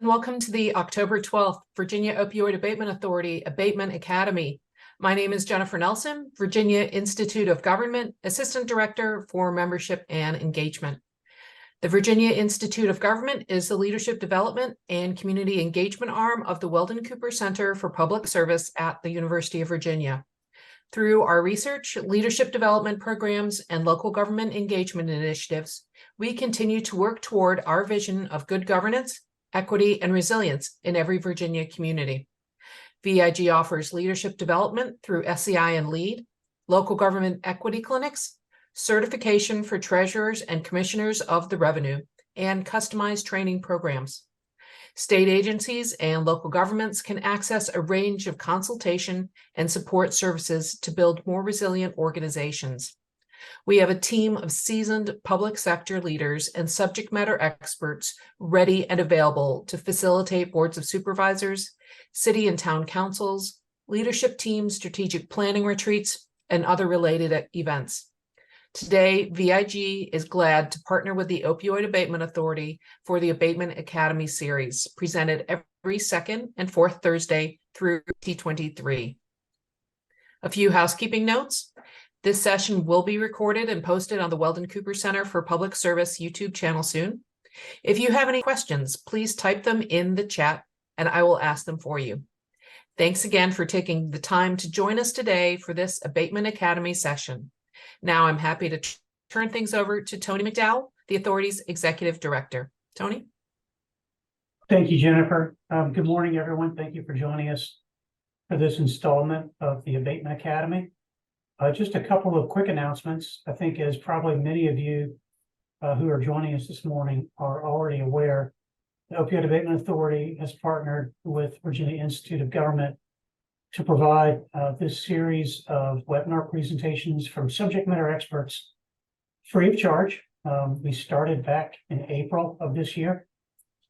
Welcome to the October 12th Virginia Opioid Abatement Authority Abatement Academy. My name is Jennifer Nelson, Virginia Institute of Government, Assistant Director for Membership and Engagement. The Virginia Institute of Government is the leadership development and community engagement arm of the Weldon Cooper Center for Public Service at the University of Virginia. Through our research, leadership development programs, and local government engagement initiatives, we continue to work toward our vision of good governance, equity, and resilience in every Virginia community. VIG offers leadership development through SEI and LEAD, local government equity clinics, certification for treasurers and commissioners of the revenue, and customized training programs. State agencies and local governments can access a range of consultation and support services to build more resilient organizations. We have a team of seasoned public sector leaders and subject matter experts ready and available to facilitate boards of supervisors, city and town councils, leadership teams, strategic planning retreats, and other related events. Today, VIG is glad to partner with the Opioid Abatement Authority for the Abatement Academy series, presented every second and fourth Thursday through 2023. A few housekeeping notes. This session will be recorded and posted on the Weldon Cooper Center for Public Service YouTube channel soon. If you have any questions, please type them in the chat and I will ask them for you. Thanks again for taking the time to join us today for this Abatement Academy session. Now I'm happy to turn things over to Tony McDowell, the authority's Executive Director. Tony? Thank you, Jennifer. Good morning, everyone. Thank you for joining us for this installment of the Abatement Academy. Just a couple of quick announcements. I think as probably many of you who are joining us this morning are already aware, the Opioid Abatement Authority has partnered with Virginia Institute of Government to provide this series of webinar presentations from subject matter experts free of charge. We started back in April of this year,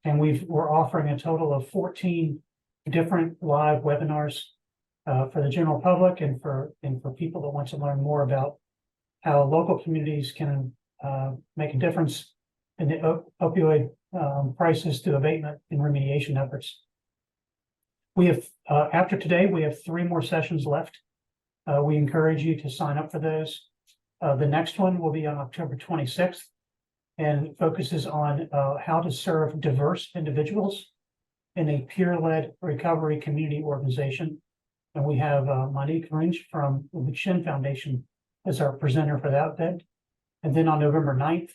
and we're offering a total of 14 different live webinars for the general public and for people that want to learn more about how local communities can make a difference in the opioid crisis through abatement and remediation efforts. We have, after today, we have 3 more sessions left. We encourage you to sign up for those. The next one will be on October 26th and focuses on how to serve diverse individuals in a peer-led recovery community organization. And we have Monique Runge from the McShin Foundation as our presenter for that event. And then on November 9th,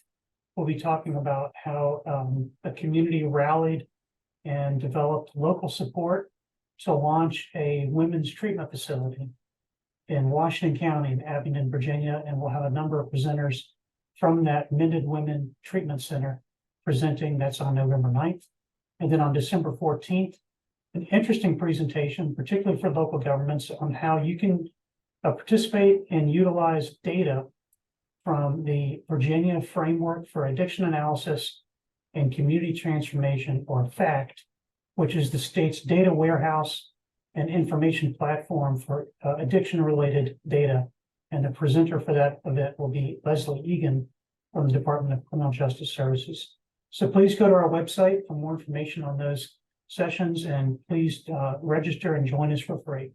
we'll be talking about how the community rallied and developed local support to launch a women's treatment facility in Washington County in Abatement, Virginia. And we'll have a number of presenters from that Mended Women Treatment Center presenting. That's on November 9th. And then on December 14th, an interesting presentation, particularly for local governments, on how you can participate and utilize data from the Virginia Framework for Addiction Analysis and Community Transformation, or FACT, which is the state's data warehouse and information platform for addiction-related data. And the presenter for that event will be Leslie Egan from the Department of Criminal Justice Services. So please go to our website for more information on those sessions, and please register and join us for free.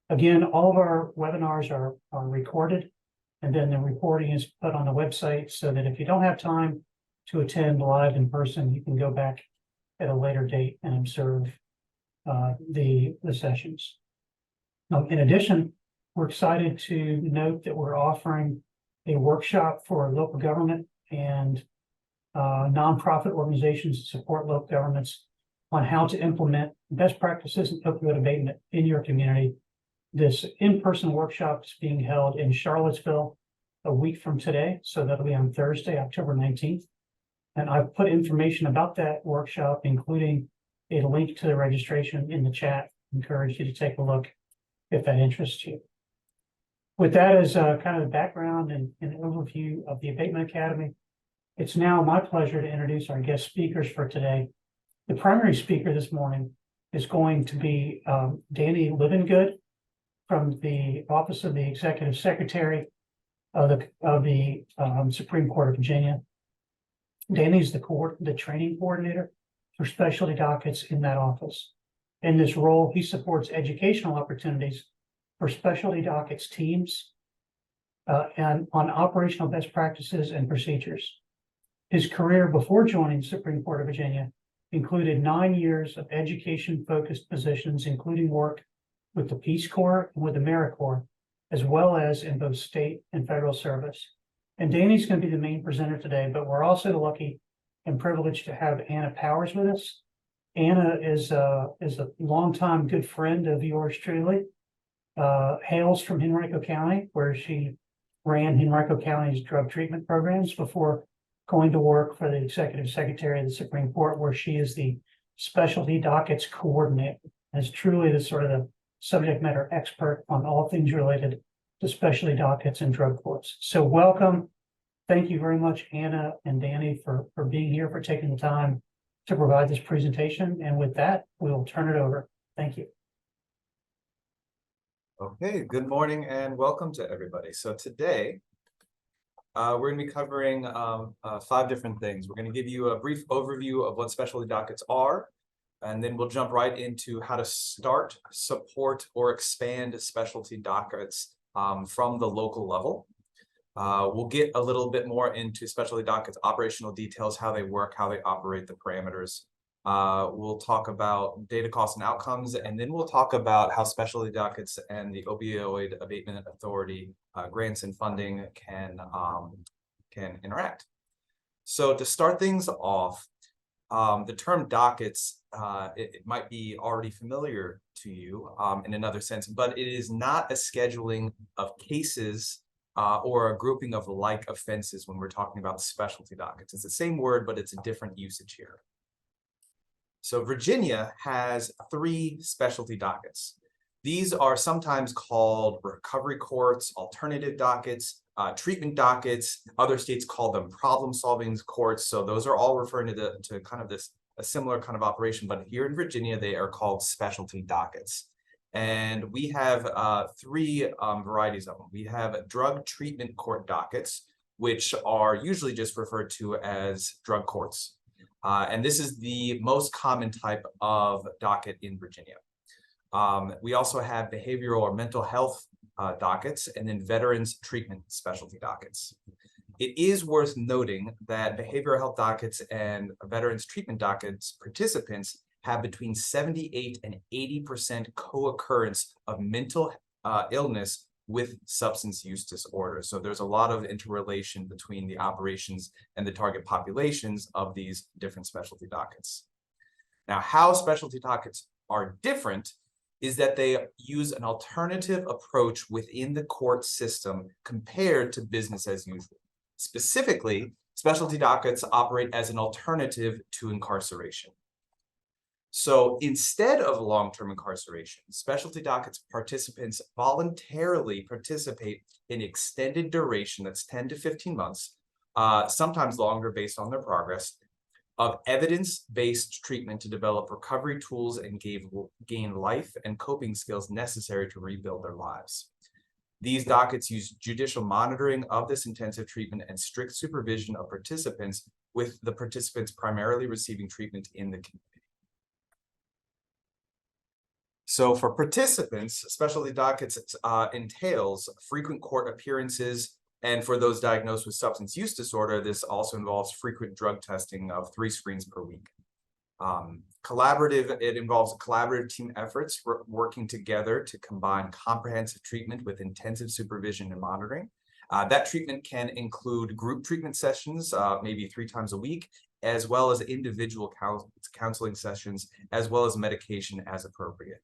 Again, all of our webinars are recorded, and then the recording is put on the website so that if you don't have time to attend live in person, you can go back at a later date and observe the sessions. Now, in addition, we're excited to note that we're offering a workshop for local government and nonprofit organizations to support local governments on how to implement best practices in opioid abatement in your community. This in-person workshop is being held in Charlottesville a week from today, so that'll be on Thursday, October 19th. And I've put information about that workshop, including a link to the registration, in the chat. I encourage you to take a look if that interests you. With that as kind of the background and an overview of the Abatement Academy, it's now my pleasure to introduce our guest speakers for today. The primary speaker this morning is going to be Danny Livengood from the Office of the Executive Secretary of the Supreme Court of Virginia. Danny's the training coordinator for specialty dockets in that office. In this role, he supports educational opportunities for specialty dockets teams and on operational best practices and procedures. His career before joining the Supreme Court of Virginia included 9 years of education-focused positions, including work with the Peace Corps and with the AmeriCorps, as well as in both state and federal service. And Danny's going to be the main presenter today, but we're also lucky and privileged to have Anna Powers with us. Anna is a longtime good friend of yours truly, hails from Henrico County, where she ran Henrico County's drug treatment programs before going to work for the Executive Secretary of the Supreme Court, where she is the Specialty Dockets Coordinator, as truly the sort of the subject matter expert on all things related to specialty dockets and drug courts. So welcome. Thank you very much, Anna and Danny, for being here, for taking the time to provide this presentation. And with that, we'll turn it over. Thank you. Okay, good morning and welcome to everybody. So today, we're going to be covering 5 different things. We're going to give you a brief overview of what specialty dockets are, and then we'll jump right into how to start, support, or expand specialty dockets from the local level. We'll get a little bit more into specialty dockets, operational details, how they work, how they operate, the parameters. We'll talk about data costs and outcomes, and then we'll talk about how specialty dockets and the Opioid Abatement Authority grants and funding can interact. So to start things off, the term dockets, it might be already familiar to you in another sense, but it is not a scheduling of cases or a grouping of like offenses when we're talking about specialty dockets. It's the same word, but it's a different usage here. So Virginia has 3 specialty dockets. These are sometimes called recovery courts, alternative dockets, treatment dockets. Other states call them problem-solving courts. So those are all referring to kind of a similar kind of operation. But here in Virginia, they are called specialty dockets. And we have 3 varieties of them. We have drug treatment court dockets, which are usually just referred to as drug courts. And this is the most common type of docket in Virginia. We also have behavioral or mental health dockets, and then veterans treatment specialty dockets. It is worth noting that behavioral health dockets and veterans treatment dockets participants have between 78 and 80% co-occurrence of mental illness with substance use disorders. So there's a lot of interrelation between the operations and the target populations of these different specialty dockets. Now, how specialty dockets are different is that they use an alternative approach within the court system compared to business as usual. Specifically, specialty dockets operate as an alternative to incarceration. So instead of long-term incarceration, specialty dockets participants voluntarily participate in extended duration, that's 10 to 15 months, sometimes longer based on their progress, of evidence-based treatment to develop recovery tools and gain life and coping skills necessary to rebuild their lives. These dockets use judicial monitoring of this intensive treatment and strict supervision of participants, with the participants primarily receiving treatment in the community. So for participants, specialty dockets entails frequent court appearances, and for those diagnosed with substance use disorder, this also involves frequent drug testing of 3 screens per week. It involves collaborative team efforts working together to combine comprehensive treatment with intensive supervision and monitoring. That treatment can include group treatment sessions, maybe 3 times a week, as well as individual counseling sessions, as well as medication as appropriate.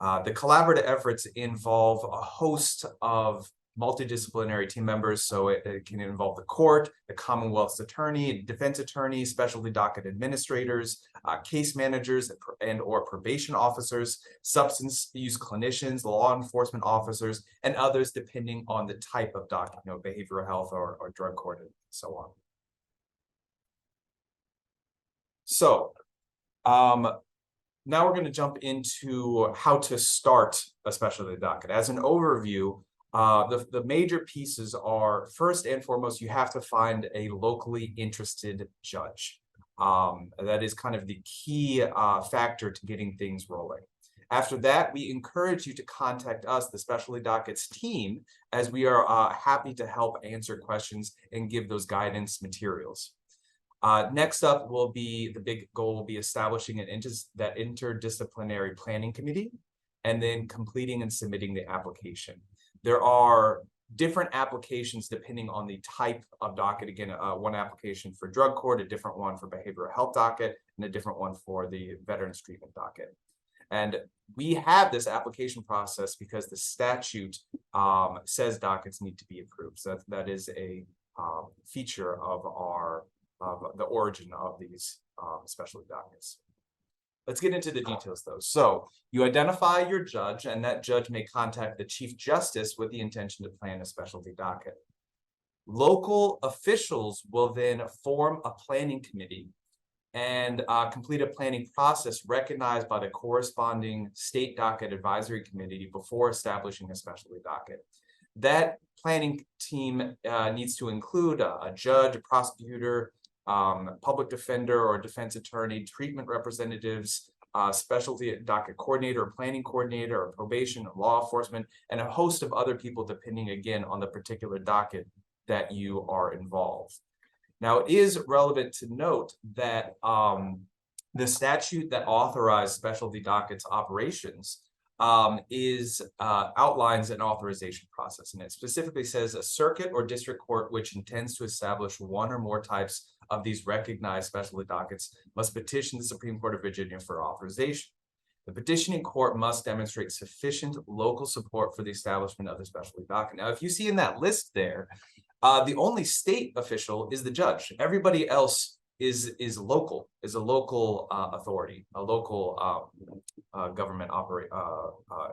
The collaborative efforts involve a host of multidisciplinary team members, so it can involve the court, the Commonwealth's attorney, defense attorney, specialty docket administrators, case managers and or probation officers, substance use clinicians, law enforcement officers, and others depending on the type of docket, behavioral health or drug court and so on. So, now we're going to jump into how to start a specialty docket. As an overview, the major pieces are, first and foremost, you have to find a locally interested judge. That is kind of the key factor to getting things rolling. After that, we encourage you to contact us, the Specialty Dockets team, as we are happy to help answer questions and give those guidance materials. Next up will be, the big goal will be establishing that interdisciplinary planning committee, and then completing and submitting the application. There are different applications depending on the type of docket. Again, one application for drug court, a different one for behavioral health docket, and a different one for the veterans treatment docket. And we have this application process because the statute says dockets need to be approved. So that is a feature of the origin of these specialty dockets. Let's get into the details though. So you identify your judge, and that judge may contact the Chief Justice with the intention to plan a specialty docket. Local officials will then form a planning committee and complete a planning process recognized by the corresponding state docket advisory committee before establishing a specialty docket. That planning team needs to include a judge, a prosecutor, public defender or defense attorney, treatment representatives, specialty docket coordinator or planning coordinator, or probation or law enforcement, and a host of other people depending again on the particular docket that you are involved. Now, it is relevant to note that the statute that authorized specialty dockets operations outlines an authorization process, and it specifically says a circuit or district court which intends to establish one or more types of these recognized specialty dockets must petition the Supreme Court of Virginia for authorization. The petitioning court must demonstrate sufficient local support for the establishment of the specialty docket. Now, if you see in that list there, the only state official is the judge. Everybody else is a local authority, a local government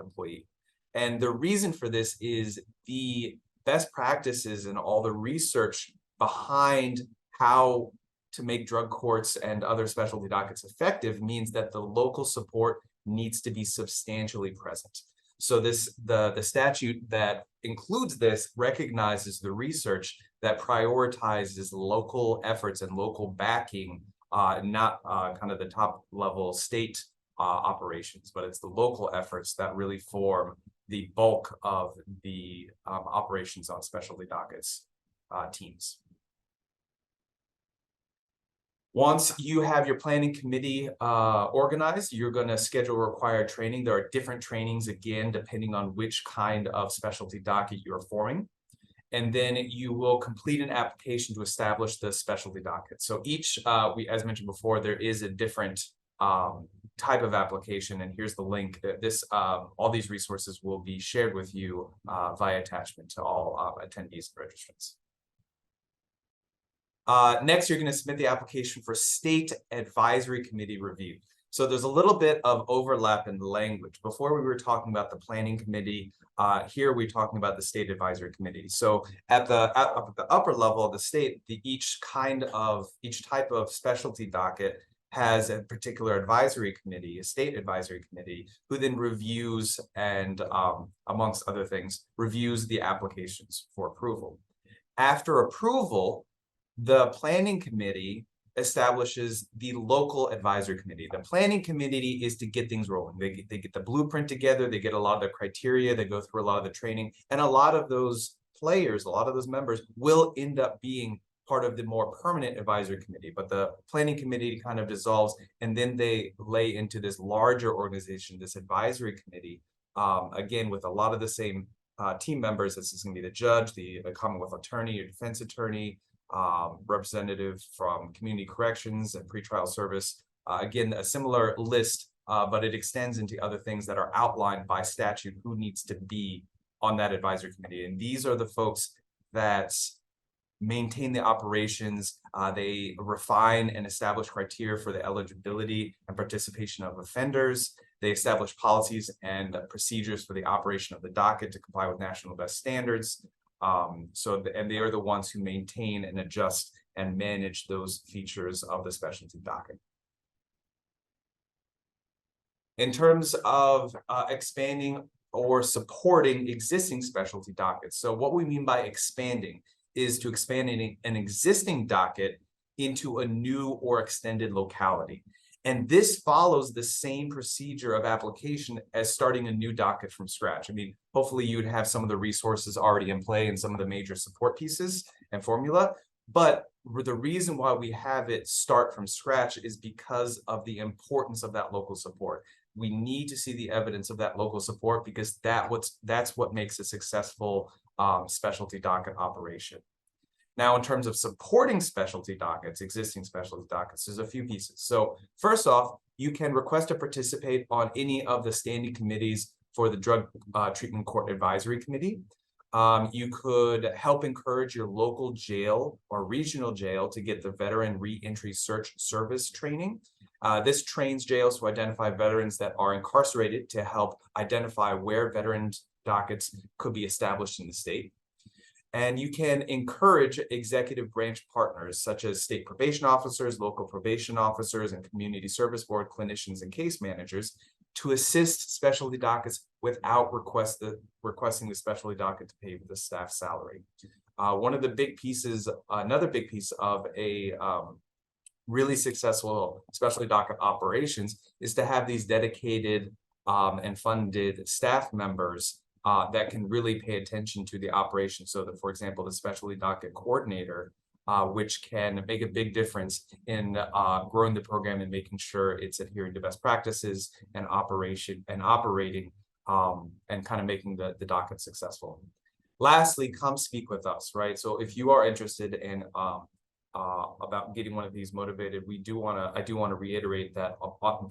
employee. And the reason for this is the best practices and all the research behind how to make drug courts and other specialty dockets effective means that the local support needs to be substantially present. So the statute that includes this recognizes the research that prioritizes local efforts and local backing, not kind of the top level state operations, but it's the local efforts that really form the bulk of the operations on specialty dockets teams. Once you have your planning committee organized, you're going to schedule required training. There are different trainings, again, depending on which kind of specialty docket you're forming. And then you will complete an application to establish the specialty docket. So each, as mentioned before, there is a different type of application. And here's the link. All these resources will be shared with you via attachment to all attendees and registrants. Next, you're going to submit the application for state advisory committee review. So there's a little bit of overlap in the language. Before we were talking about the planning committee, here we're talking about the state advisory committee. So at the upper level of the state, each type of specialty docket has a particular advisory committee, a state advisory committee, who then reviews and, amongst other things, reviews the applications for approval. After approval, the planning committee establishes the local advisory committee. The planning committee is to get things rolling. They get the blueprint together, they get a lot of the criteria, they go through a lot of the training, and a lot of those players, a lot of those members will end up being part of the more permanent advisory committee. But the planning committee kind of dissolves, and then they lay into this larger organization, this advisory committee, again, with a lot of the same team members. This is going to be the judge, the Commonwealth attorney, or defense attorney, representative from community corrections and pretrial service. Again, a similar list, but it extends into other things that are outlined by statute who needs to be on that advisory committee. And these are the folks that maintain the operations. They refine and establish criteria for the eligibility and participation of offenders. They establish policies and procedures for the operation of the docket to comply with national best standards. And they are the ones who maintain and adjust and manage those features of the specialty docket. In terms of expanding or supporting existing specialty dockets. So what we mean by expanding is to expand an existing docket into a new or extended locality. And this follows the same procedure of application as starting a new docket from scratch. I mean, hopefully you'd have some of the resources already in play and some of the major support pieces and formula. But the reason why we have it start from scratch is because of the importance of that local support. We need to see the evidence of that local support because that's what makes a successful specialty docket operation. Now, in terms of supporting specialty dockets, existing specialty dockets, there's a few pieces. So first off, you can request to participate on any of the standing committees for the Drug Treatment Court Advisory Committee. You could help encourage your local jail or regional jail to get the Veteran Reentry Search Service training. This trains jails to identify veterans that are incarcerated to help identify where veterans dockets could be established in the state. And you can encourage executive branch partners such as state probation officers, local probation officers, and community service board clinicians and case managers to assist specialty dockets without requesting the specialty docket to pay for the staff salary. Another big piece of a really successful specialty docket operations is to have these dedicated and funded staff members that can really pay attention to the operation. So that, for example, the specialty docket coordinator, which can make a big difference in growing the program and making sure it's adhering to best practices and operating and kind of making the docket successful. Lastly, come speak with us, right? So if you are interested in about getting one of these motivated, I do want to reiterate that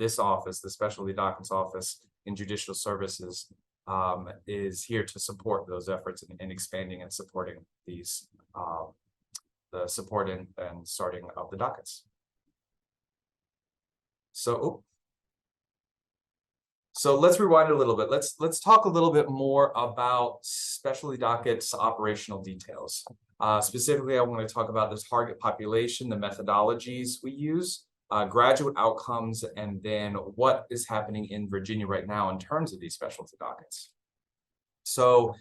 this office, the Specialty Dockets Office in Judicial Services, is here to support those efforts in expanding and supporting these the support and starting of the dockets. So let's rewind a little bit. Let's talk a little bit more about specialty dockets operational details. Specifically, I want to talk about the target population, the methodologies we use, graduate outcomes, and then what is happening in Virginia right now in terms of these specialty dockets. So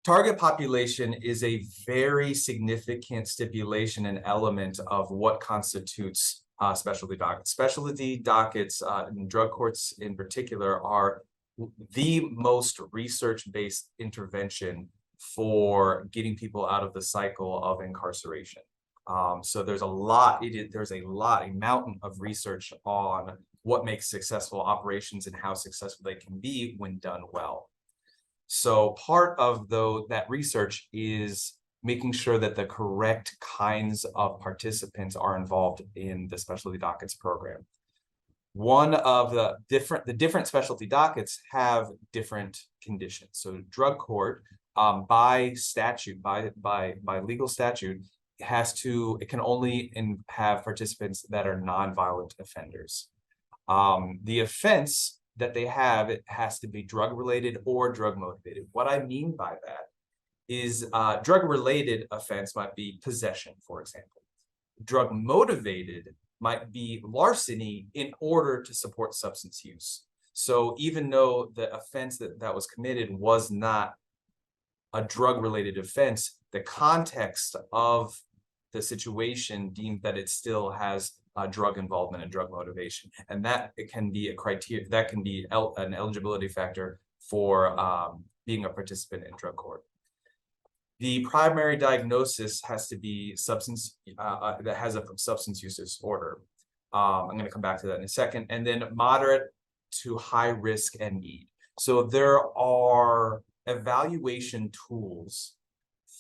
target population is a very significant stipulation and element of what constitutes specialty dockets. Specialty dockets and drug courts in particular are the most research-based intervention for getting people out of the cycle of incarceration. So there's a mountain of research on what makes successful operations and how successful they can be when done well. So part of that research is making sure that the correct kinds of participants are involved in the specialty dockets program. One of the different specialty dockets have different conditions. So drug court, by statute, by legal statute, it can only have participants that are nonviolent offenders. The offense that they have, it has to be drug related or drug motivated. What I mean by that is drug related offense might be possession, for example. Drug motivated might be larceny in order to support substance use. So even though the offense that was committed was not a drug related offense, the context of the situation deemed that it still has drug involvement and drug motivation, and that it can be a criteria that can be an eligibility factor for being a participant in drug court. The primary diagnosis has to be substance that has a substance use disorder. I'm going to come back to that in a second, and then moderate to high risk and need. So there are evaluation tools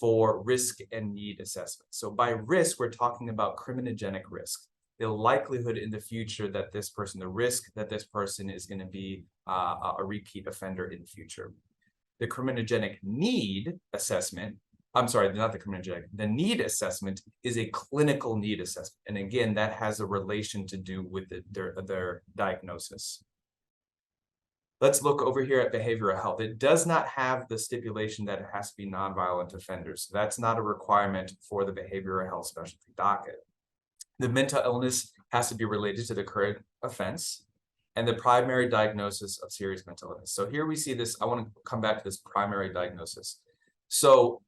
for risk and need assessment. So by risk, we're talking about criminogenic risk. The likelihood in the future that the risk that this person is going to be a repeat offender in the future. The criminogenic need assessment, the need assessment is a clinical need assessment. And again, that has a relation to do with their diagnosis. Let's look over here at behavioral health. It does not have the stipulation that it has to be nonviolent offenders. That's not a requirement for the behavioral health specialty docket. The mental illness has to be related to the current offense and the primary diagnosis of serious mental illness. So here we see this. I want to come back to this primary diagnosis. So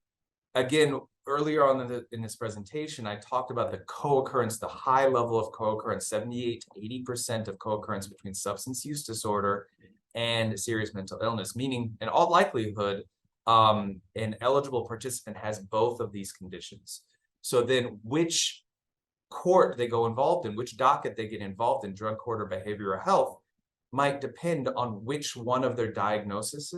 again, earlier on in this presentation, I talked about the co-occurrence, the high level of co-occurrence, 78 to 80% of co-occurrence between substance use disorder and serious mental illness, meaning in all likelihood, an eligible participant has both of these conditions. So then which court they go involved in, which docket they get involved in, drug court or behavioral health, might depend on which one of their diagnoses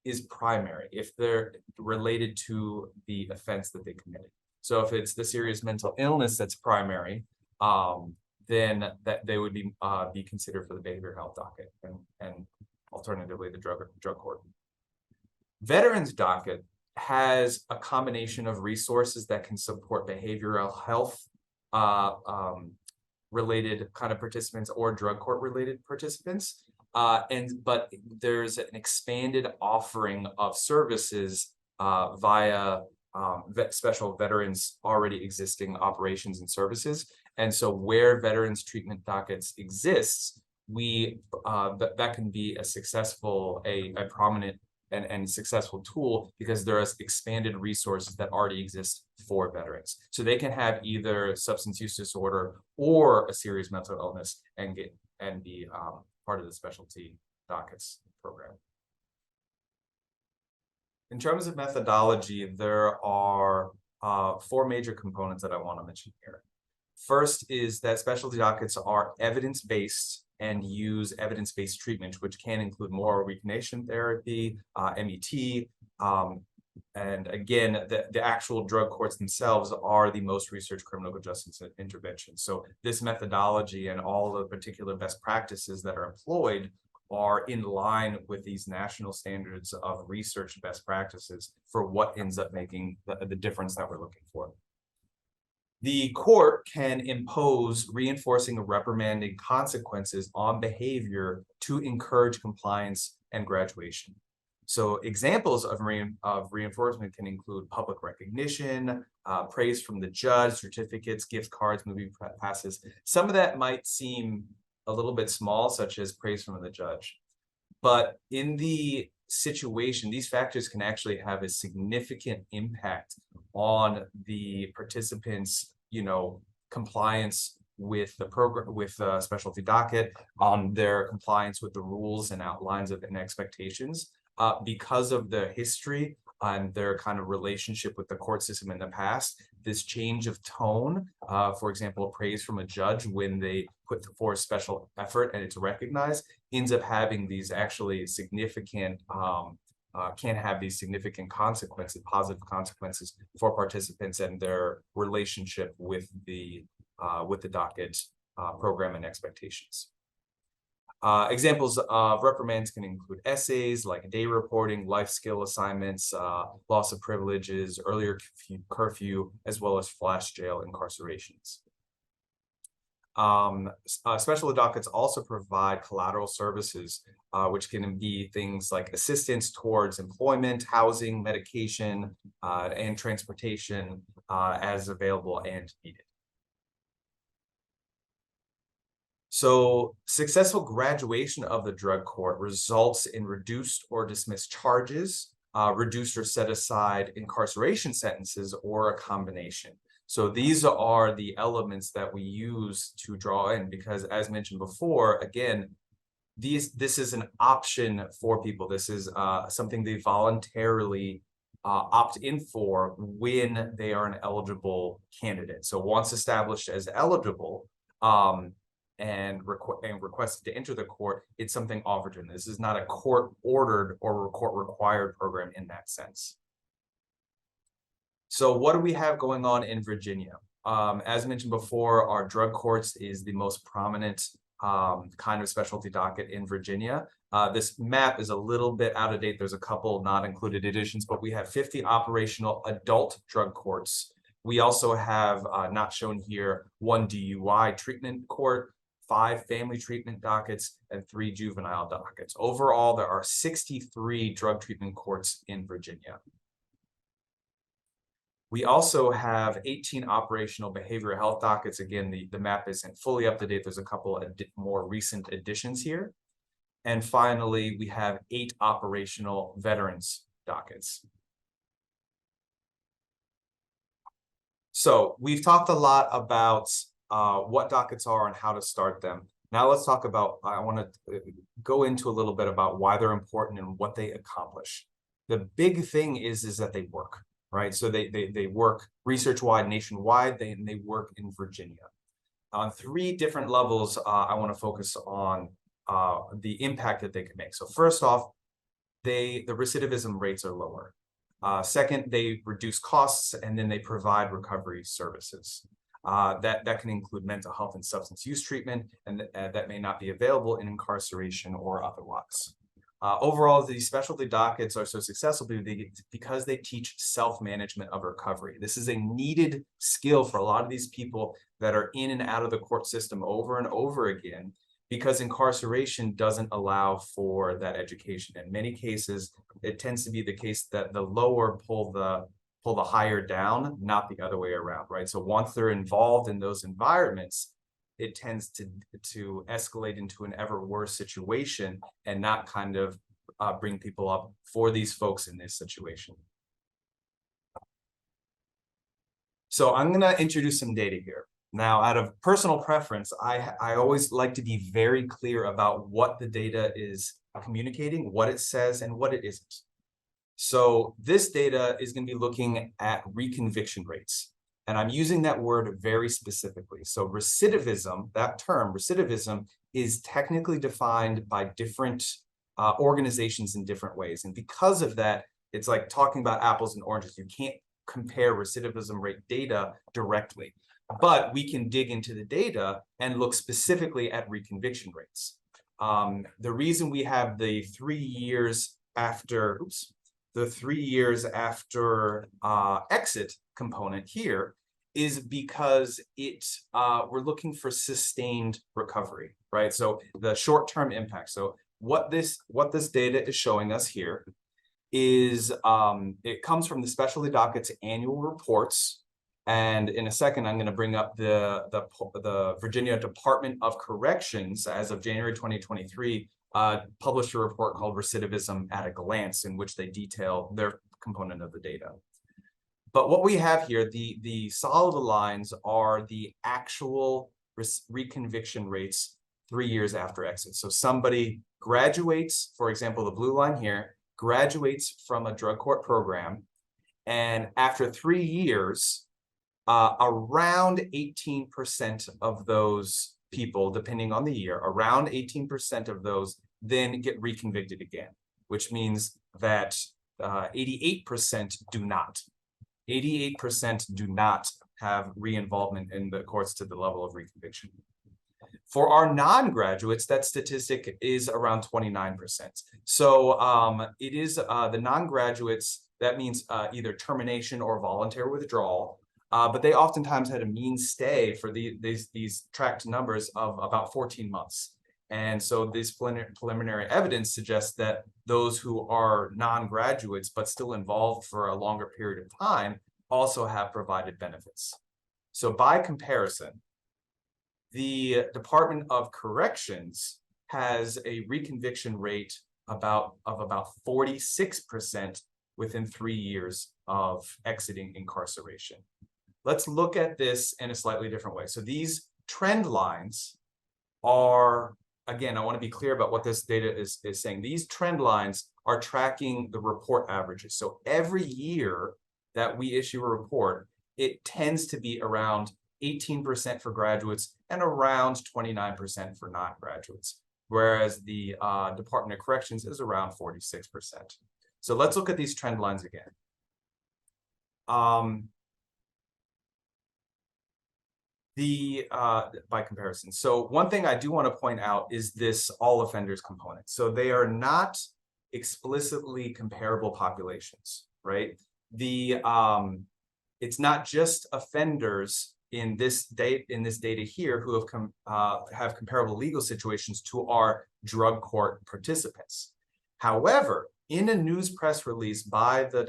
is primary, if they're related to the offense that they committed. So if it's the serious mental illness that's primary, then that they would be considered for the behavioral health docket, and alternatively the drug court. Veterans docket has a combination of resources that can support behavioral health related kind of participants or drug court related participants. But there's an expanded offering of services via special veterans already existing operations and services. And so where veterans treatment dockets exists, that can be a successful, a prominent and successful tool, because there are expanded resources that already exist for veterans. So they can have either substance use disorder or a serious mental illness and be part of the specialty dockets program. In terms of methodology, there are 4 major components that I want to mention here. First is that specialty dockets are evidence-based and use evidence-based treatment, which can include moral recognition therapy, MET, and again, the actual drug courts themselves are the most researched criminal justice intervention. So this methodology and all the particular best practices that are employed are in line with these national standards of research best practices for what ends up making the difference that we're looking for. The court can impose reinforcing or reprimanding consequences on behavior to encourage compliance and graduation. So examples of reinforcement can include public recognition, praise from the judge, certificates, gift cards, movie passes. Some of that might seem a little bit small, such as praise from the judge. But in the situation, these factors can actually have a significant impact on the participants, compliance with the program, with the specialty docket, on their compliance with the rules and outlines and expectations, because of the history and their kind of relationship with the court system in the past. This change of tone, for example, praise from a judge when they put forth special effort and it's recognized, ends up having these actually significant, can have these significant consequences, positive consequences for participants and their relationship with the docket program and expectations. Examples of reprimands can include essays like day reporting, life skill assignments, loss of privileges, earlier curfew, as well as flash jail incarcerations. Special dockets also provide collateral services, which can be things like assistance towards employment, housing, medication, and transportation as available and needed. So successful graduation of the drug court results in reduced or dismissed charges, reduced or set aside incarceration sentences, or a combination. So these are the elements that we use to draw in, because as mentioned before, again, this is an option for people. This is something they voluntarily opt in for when they are an eligible candidate. So once established as eligible, and requested to enter the court, it's something offered to them. This is not a court-ordered or court-required program in that sense. So what do we have going on in Virginia? As mentioned before, our drug courts is the most prominent kind of specialty docket in Virginia. This map is a little bit out of date. There's a couple not included additions, but we have 50 operational adult drug courts. We also have, not shown here, 1 DUI treatment court, 5 family treatment dockets, and 3 juvenile dockets. Overall, there are 63 drug treatment courts in Virginia. We also have 18 operational behavioral health dockets. Again, the map isn't fully up to date. There's a couple of more recent additions here. And finally, we have 8 operational veterans dockets. So we've talked a lot about what dockets are and how to start them. Now let's talk about, I want to go into a little bit about why they're important and what they accomplish. The big thing is that they work, right? So they work research-wide, nationwide, and they work in Virginia. On 3 different levels, I want to focus on the impact that they can make. So first off, the recidivism rates are lower. Second, they reduce costs, and then they provide recovery services. That can include mental health and substance use treatment, and that may not be available in incarceration or otherwise. Overall, these specialty dockets are so successful because they teach self-management of recovery. This is a needed skill for a lot of these people that are in and out of the court system over and over again, because incarceration doesn't allow for that education. In many cases, it tends to be the case that the lower pull the higher down, not the other way around, right? So once they're involved in those environments, it tends to escalate into an ever worse situation and not kind of bring people up for these folks in this situation. So I'm going to introduce some data here. Now, out of personal preference, I always like to be very clear about what the data is communicating, what it says, and what it isn't. So this data is going to be looking at reconviction rates. And I'm using that word very specifically. So recidivism, that term, recidivism, is technically defined by different organizations in different ways. And because of that, it's like talking about apples and oranges. You can't compare recidivism rate data directly. But we can dig into the data and look specifically at reconviction rates. The reason we have the 3 years after, exit component here is because we're looking for sustained recovery, right? So the short-term impact. So what this data is showing us here is it comes from the specialty docket's annual reports. And in a second, I'm going to bring up the Virginia Department of Corrections, as of January 2023, published a report called Recidivism at a Glance, in which they detail their component of the data. But what we have here, the solid lines are the actual reconviction rates 3 years after exit. So somebody graduates, for example, the blue line here, graduates from a drug court program, and after 3 years, around 18% of those people, depending on the year, around 18% of those then get reconvicted again, which means that 88% do not. 88% do not have re-involvement in the courts to the level of reconviction. For our non-graduates, that statistic is around 29%. So it is the non-graduates, that means either termination or voluntary withdrawal. But they oftentimes had a mean stay for these tracked numbers of about 14 months. And so this preliminary evidence suggests that those who are non-graduates but still involved for a longer period of time also have provided benefits. So by comparison, the Department of Corrections has a reconviction rate of about 46% within 3 years of exiting incarceration. Let's look at this in a slightly different way. So these trend lines are, again, I want to be clear about what this data is saying. These trend lines are tracking the report averages. So every year that we issue a report, it tends to be around 18% for graduates and around 29% for non-graduates, whereas the Department of Corrections is around 46%. So let's look at these trend lines again. By comparison. So one thing I do want to point out is this all offenders component. So they are not explicitly comparable populations, right? It's not just offenders in this data here who have comparable legal situations to our drug court participants. However, in a news press release by the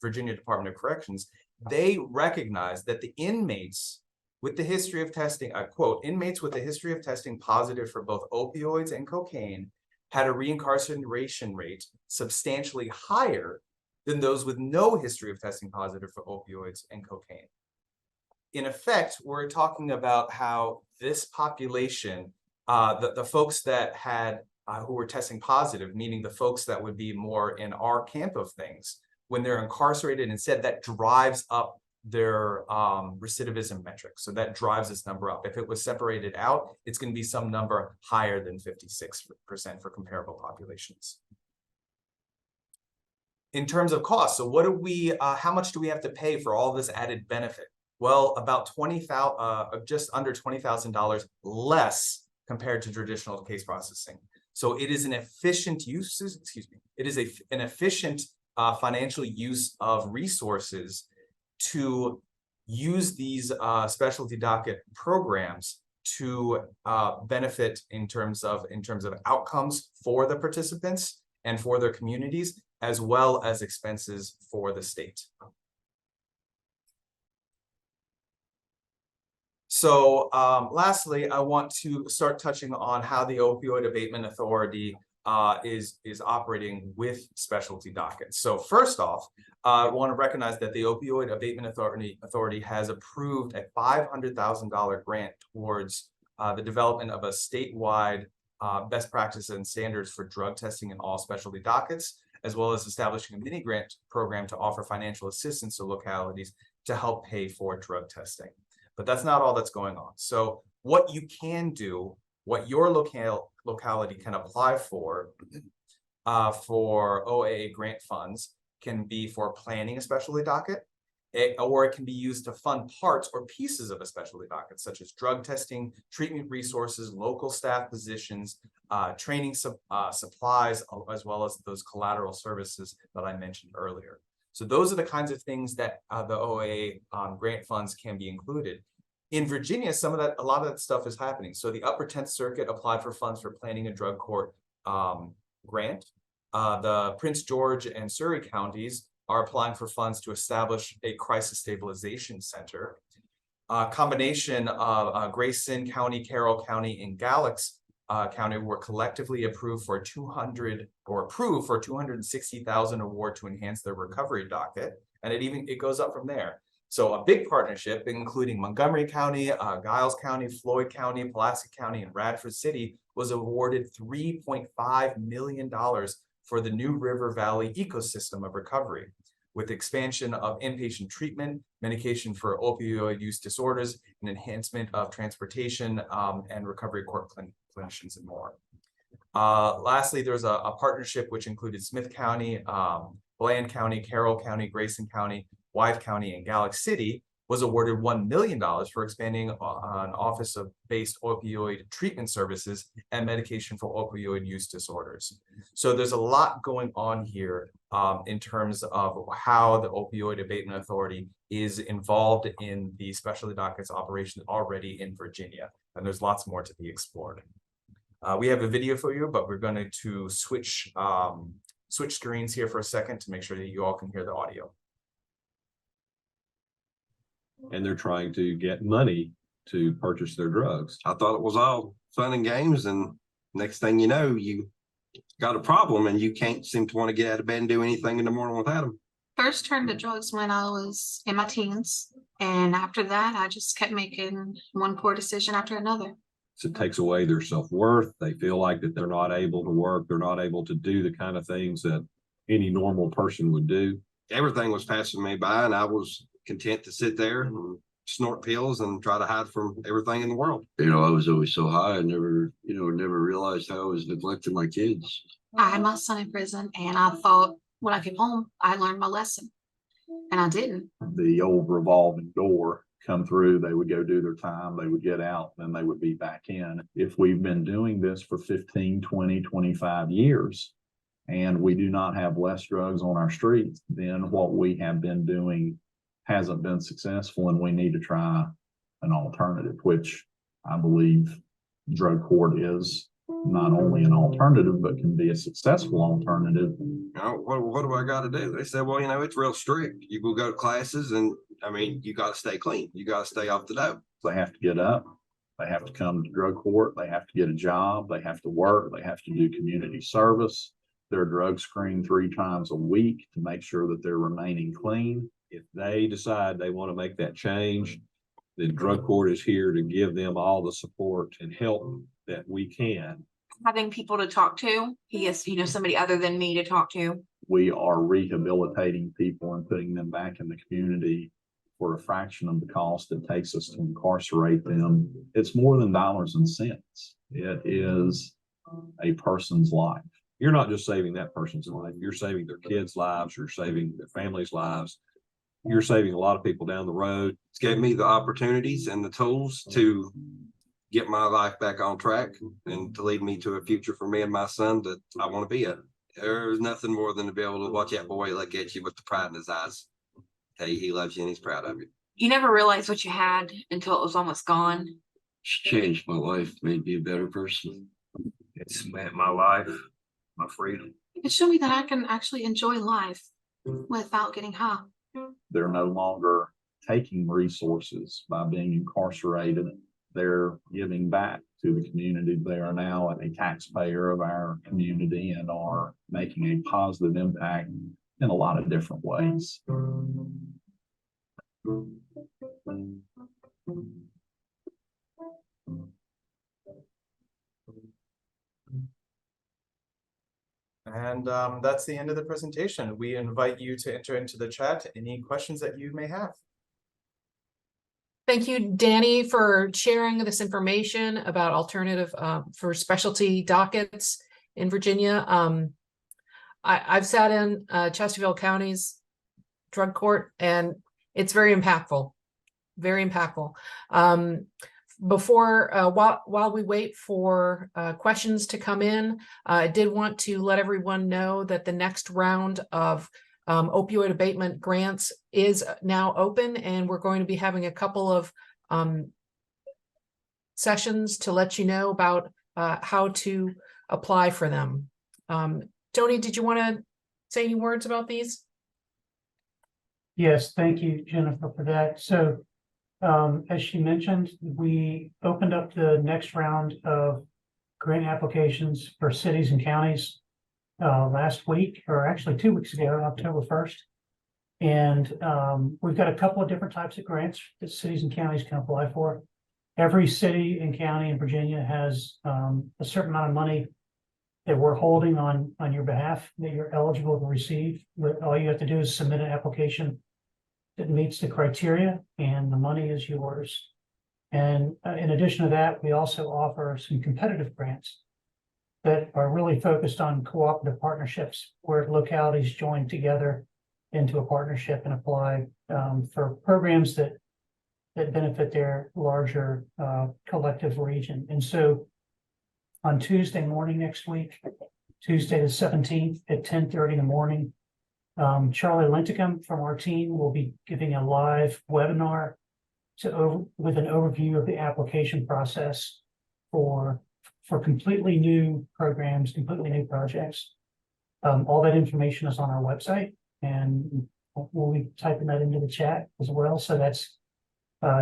Virginia Department of Corrections, they recognize that the inmates with the history of testing, I quote, inmates with a history of testing positive for both opioids and cocaine had a reincarceration rate substantially higher than those with no history of testing positive for opioids and cocaine. in effect, we're talking about how this population, the folks that had who were testing positive, meaning the folks that would be more in our camp of things, when they're incarcerated, instead that drives up their recidivism metric. So that drives this number up. If it was separated out, it's going to be some number higher than 56% for comparable populations. In terms of cost, so what do we, how much do we have to pay for all this added benefit? Well, about just under $20,000 less compared to traditional case processing. So it is an efficient use, it is an efficient financial use of resources to use these specialty docket programs to benefit in terms of outcomes for the participants and for their communities, as well as expenses for the state. So lastly, I want to start touching on how the Opioid Abatement Authority is operating with specialty dockets. So first off, I want to recognize that the Opioid Abatement Authority has approved a $500,000 grant towards the development of a statewide best practices and standards for drug testing in all specialty dockets, as well as establishing a mini grant program to offer financial assistance to localities to help pay for drug testing. But that's not all that's going on. So what you can do, what your locality can apply for OAA grant funds can be for planning a specialty docket, or it can be used to fund parts or pieces of a specialty docket, such as drug testing, treatment resources, local staff positions, training supplies, as well as those collateral services that I mentioned earlier. So those are the kinds of things that the OAA grant funds can be included. In Virginia, a lot of that stuff is happening. So the Upper 10th Circuit applied for funds for planning a drug court grant. The Prince George and Surrey counties are applying for funds to establish a crisis stabilization center. A combination of Grayson County, Carroll County, and Galax County were collectively approved for $260,000 award to enhance their recovery docket, and it goes up from there. So a big partnership, including Montgomery County, Giles County, Floyd County, Pulaski County, and Radford City, was awarded $3.5 million for the New River Valley ecosystem of recovery, with expansion of inpatient treatment, medication for opioid use disorders, and enhancement of transportation and recovery court clinicians and more. Lastly, there's a partnership which included Smith County, Bland County, Carroll County, Grayson County, Wythe County, and Galax City, was awarded $1 million for expanding an office of based opioid treatment services and medication for opioid use disorders. So there's a lot going on here in terms of how the Opioid Abatement Authority is involved in the specialty dockets operation already in Virginia, and there's lots more to be explored. We have a video for you, but we're going to switch screens here for a second to make sure that you all can hear the audio. And they're trying to get money to purchase their drugs. I thought it was all fun and games, and next thing you know, you got a problem and you can't seem to want to get out of bed and do anything in the morning without them. First turned to drugs when I was in my teens, and after that I just kept making one poor decision after another. So it takes away their self-worth. They feel like that they're not able to work, they're not able to do the kind of things that any normal person would do. Everything was passing me by, and I was content to sit there and snort pills and try to hide from everything in the world. I was always so high, I never realized how I was neglecting my kids. I had my son in prison, and I thought when I came home, I learned my lesson, and I didn't. The old revolving door come through, they would go do their time, they would get out, then they would be back in. If we've been doing this for 15, 20, 25 years, and we do not have less drugs on our streets, then what we have been doing hasn't been successful, and we need to try an alternative, which I believe drug court is not only an alternative, but can be a successful alternative. What do I got to do? They said, well, it's real strict. You will go to classes, and you got to stay clean. You got to stay off the dope. They have to get up. They have to come to drug court. They have to get a job. They have to work. They have to do community service. They're drug screened 3 times a week to make sure that they're remaining clean. If they decide they want to make that change, The drug court is here to give them all the support and help that we can. Having people to talk to, he has, somebody other than me to talk to. We are rehabilitating people and putting them back in the community for a fraction of the cost it takes us to incarcerate them. It's more than dollars and cents. It is a person's life. You're not just saving that person's life, you're saving their kids' lives, you're saving their families' lives. You're saving a lot of people down the road. It's gave me the opportunities and the tools to get my life back on track and to lead me to a future for me and my son that I want to be in. There's nothing more than to be able to watch that boy look at you with the pride in his eyes. Hey, he loves you and he's proud of you. You never realized what you had until it was almost gone. It's changed my life, made me a better person. It's meant my life, my freedom. It showed me that I can actually enjoy life without getting high. They're no longer taking resources by being incarcerated. They're giving back to the community. They are now a taxpayer of our community and are making a positive impact in a lot of different ways. And that's the end of the presentation. We invite you to enter into the chat any questions that you may have. Thank you, Danny, for sharing this information about alternative for specialty dockets in Virginia. I've sat in Chesterfield County's drug court, and it's very impactful, very impactful. While we wait for questions to come in, I did want to let everyone know that the next round of opioid abatement grants is now open, and we're going to be having a couple of sessions to let you know about how to apply for them. Tony, did you want to say any words about these? Yes, thank you, Jennifer, for that. So as she mentioned, we opened up the next round of grant applications for cities and counties last week, or actually 2 weeks ago, October 1st. And we've got a couple of different types of grants that cities and counties can apply for. Every city and county in Virginia has a certain amount of money that we're holding on your behalf that you're eligible to receive. All you have to do is submit an application that meets the criteria, and the money is yours. And in addition to that, we also offer some competitive grants that are really focused on cooperative partnerships where localities join together into a partnership and apply for programs that benefit their larger collective region. And so on Tuesday morning next week, Tuesday the 17th at 10:30 in the morning, Charlie Linticum from our team will be giving a live webinar with an overview of the application process for completely new programs, completely new projects. All that information is on our website, and we'll be typing that into the chat as well. So that's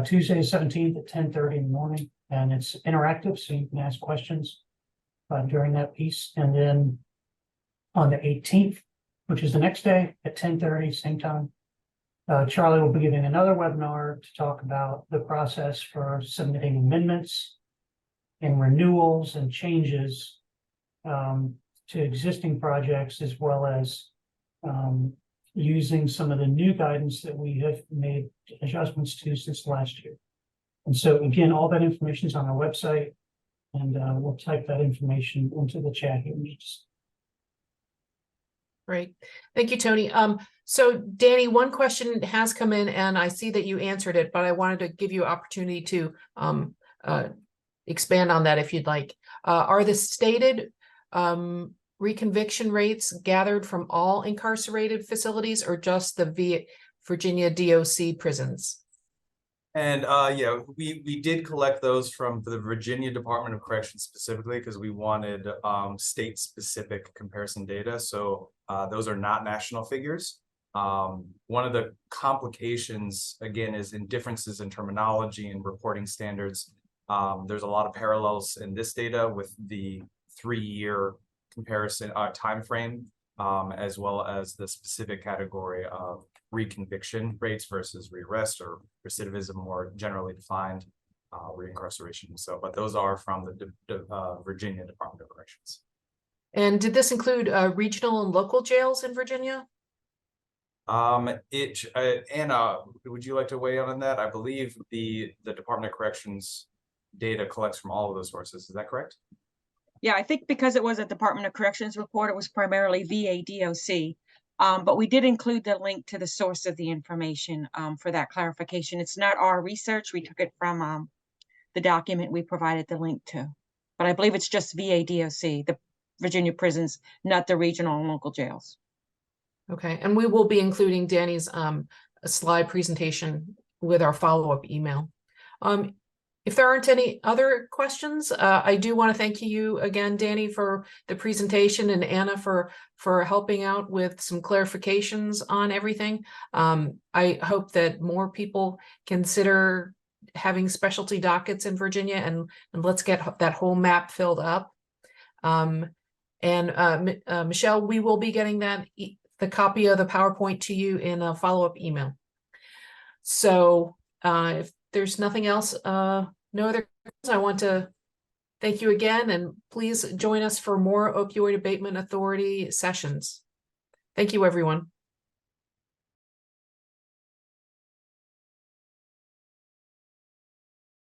Tuesday the 17th at 10:30 in the morning, and it's interactive, so you can ask questions during that piece. And then on the 18th, which is the next day at 10:30, same time, Charlie will be giving another webinar to talk about the process for submitting amendments and renewals and changes to existing projects, as well as using some of the new guidance that we have made adjustments to since last year. And so again, all that information is on our website, and we'll type that information into the chat here. Great. Thank you, Tony. So Danny, one question has come in, and I see that you answered it, but I wanted to give you an opportunity to expand on that if you'd like. Are the stated reconviction rates gathered from all incarcerated facilities or just the Virginia DOC prisons? And yeah, we did collect those from the Virginia Department of Corrections specifically because we wanted state-specific comparison data. So those are not national figures. One of the complications, again, is in differences in terminology and reporting standards. There's a lot of parallels in this data with the 3-year comparison time frame, as well as the specific category of reconviction rates versus rearrest or recidivism more generally defined, reincarceration. So, but those are from the Virginia Department of Corrections. And did this include regional and local jails in Virginia? Anna, would you like to weigh in on that? I believe the Department of Corrections data collects from all of those sources. Is that correct? Yeah, I think because it was a Department of Corrections report, it was primarily VA DOC. But we did include the link to the source of the information for that clarification. It's not our research. We took it from the document we provided the link to. But I believe it's just VA DOC, the Virginia prisons, not the regional and local jails. Okay, and we will be including Danny's slide presentation with our follow-up email. If there aren't any other questions, I do want to thank you again, Danny, for the presentation, and Anna for helping out with some clarifications on everything. I hope that more people consider having specialty dockets in Virginia, and let's get that whole map filled up. Michelle, we will be getting the copy of the PowerPoint to you in a follow-up email. So if there's nothing else, no other questions, I want to thank you again, and please join us for more Opioid Abatement Authority sessions. Thank you, everyone.